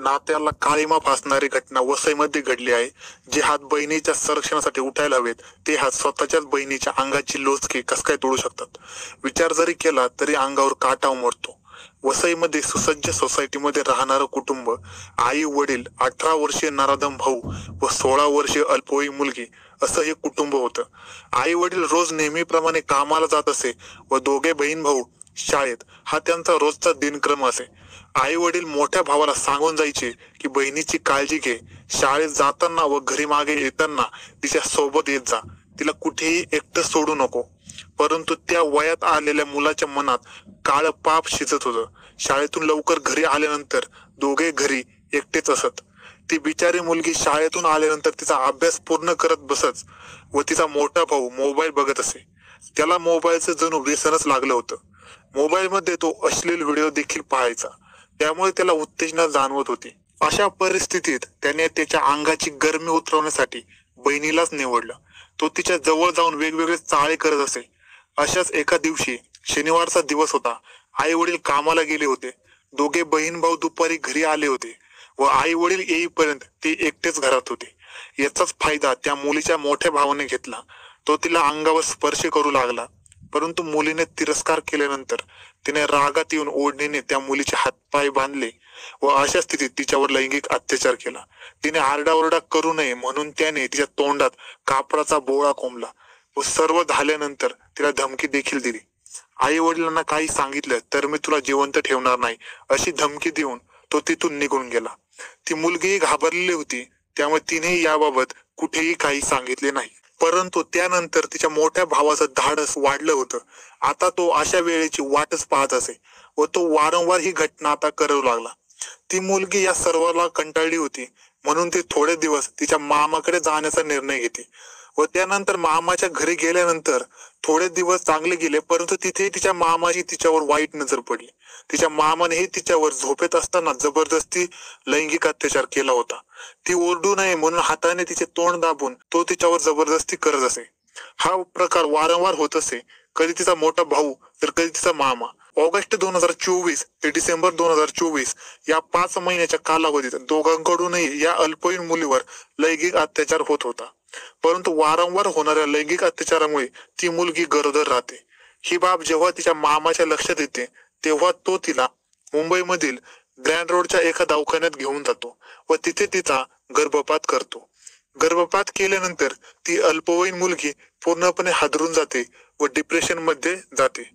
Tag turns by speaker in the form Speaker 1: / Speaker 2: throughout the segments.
Speaker 1: नात्याला काळीमा फासणारी घटना वसईमध्ये घडली आहे. जे हात बहिणीच्या संरक्षणासाठी उठायला हवेत ते हात स्वतःच्याच बहिणीच्या अंगाची लोचके कस काय तोडू शकतात. विचार जरी केला तरी अंगावर काटा उमटतो. वसईमध्ये सुसज्ज सोसायटीमध्ये राहणारं कुटुंब, आई वडील, 18 वर्षीय नराधम भाऊ व 16 वर्षीय अल्पवयीन मुलगी असं हे कुटुंब होतं. आई वडील रोज नेहमीप्रमाणे कामाला जात असे व दोघे बहीण भाऊ शाळेत. हा त्यांचा रोजचा दिनक्रम असे. आई वडील मोठ्या भावाला सांगून जायचे की बहिणीची काळजी घे, शाळेत जाताना व घरी मागे येताना तिच्या सोबत येत जा, तिला कुठेही एकटं सोडू नको. परंतु त्या वयात आलेल्या मुलाच्या मनात काळ पाप शिजत होतं. शाळेतून लवकर घरी आल्यानंतर दोघे घरी एकटेच असत. ती बिचारी मुलगी शाळेतून आल्यानंतर तिचा अभ्यास पूर्ण करत बसत व तिचा मोठा भाऊ मोबाईल बघत असे. त्याला मोबाईलचं जणू व्यसनच लागलं होतं. मोबाईल मध्ये तो अश्लील व्हिडिओ देखील पाहायचा, त्यामुळे त्याला उत्तेजना जाणवत होती. अशा परिस्थितीत त्याने त्याच्या अंगाची गरमी उतरवण्यासाठी बहिणीलाच निवडलं. तो तिच्या जवळ जाऊन वेगवेगळे चाळे करत असे. अशाच एका दिवशी, शनिवारचा दिवस होता. आई वडील कामाला गेले होते. दोघे बहीण भाऊ दुपारी घरी आले होते व आई वडील येईपर्यंत ते एकटेच घरात होते. याचाच फायदा त्या मुलीच्या मोठ्या भावाने घेतला. तो तिला अंगावर स्पर्श करू लागला, परंतु मुलीने तिरस्कार केल्यानंतर तिने रागात येऊन ओढणीने त्या मुलीचे हातपाय बांधले व अशा स्थितीत तिच्यावर लैंगिक अत्याचार केला. तिने आरडाओरडा करू नये म्हणून त्याने तिच्या तोंडात कापडाचा बोळा कोंबला व सर्व झाल्यानंतर तिला धमकी देखील दिली. आई वडिलांना काही सांगितलं तर मी तुला जिवंत ठेवणार नाही अशी धमकी देऊन तो तिथून निघून गेला. ती मुलगीही घाबरलेली होती, त्यामुळे तिने याबाबत कुठेही काही सांगितले नाही. परंतु त्यानंतर तिच्या मोठ्या भावाचं धाडस वाढलं होतं. आता तो अशा वेळेची वाटच पाहत असे व तो वारंवार ही घटना आता करू लागला. ती मुलगी या सर्वाला कंटाळली होती, म्हणून ती थोडे दिवस तिच्या मामाकडे जाण्याचा निर्णय घेते व त्यानंतर मामाच्या घरी गेल्यानंतर थोडे दिवस चांगले गेले, परंतु तिथे तिच्या मामाची तिच्यावर वाईट नजर पडली. तिच्या मामानेही तिच्यावर झोपेत असताना जबरदस्ती लैंगिक अत्याचार केला होता. ती ओरडू नये म्हणून हाताने तिचे तोंड दाबून तो तिच्यावर जबरदस्ती करत असे. हा प्रकार वारंवार होत असे, कधी तिचा मोठा भाऊ तर कधी तिचा मामा. ऑगस्ट 2024 ते डिसेंबर 2024 या 5 महिन्याच्या कालावधीत दोघांकडूनही या अल्पवयीन मुलीवर लैंगिक अत्याचार होत होता. परंतु वारंवार होणाऱ्या लैंगिक अत्याचारामुळे ती मुलगी गरोदर राहते. ही बाब जेव्हा तिच्या मामाच्या लक्षात येते तेव्हा तो तिला मुंबईमधील ग्रँड रोडच्या एका दवाखान्यात घेऊन जातो व तिथे तिचा गर्भपात करतो. गर्भपात केल्यानंतर ती अल्पवयीन मुलगी पूर्णपणे हादरून जाते व डिप्रेशन मध्ये जाते.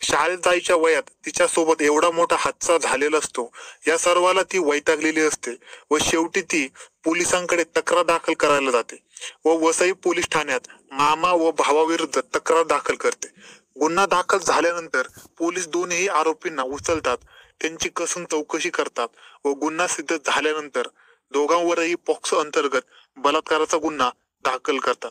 Speaker 1: शाळेत जायच्या वयात तिच्या सोबत एवढा मोठा हादसा झालेला असतो. या सर्वाला ती वैतागलेली असते व शेवटी ती पोलिसांकडे तक्रार दाखल करायला जाते व वसई पोलीस ठाण्यात मामा व भावाविरुद्ध तक्रार दाखल करते. गुन्हा दाखल झाल्यानंतर पोलीस दोन्ही आरोपींना उचलतात, त्यांची कसून चौकशी करतात व गुन्हा सिद्ध झाल्यानंतर दोघांवरही पॉक्सो अंतर्गत बलात्काराचा गुन्हा दाखल करतात.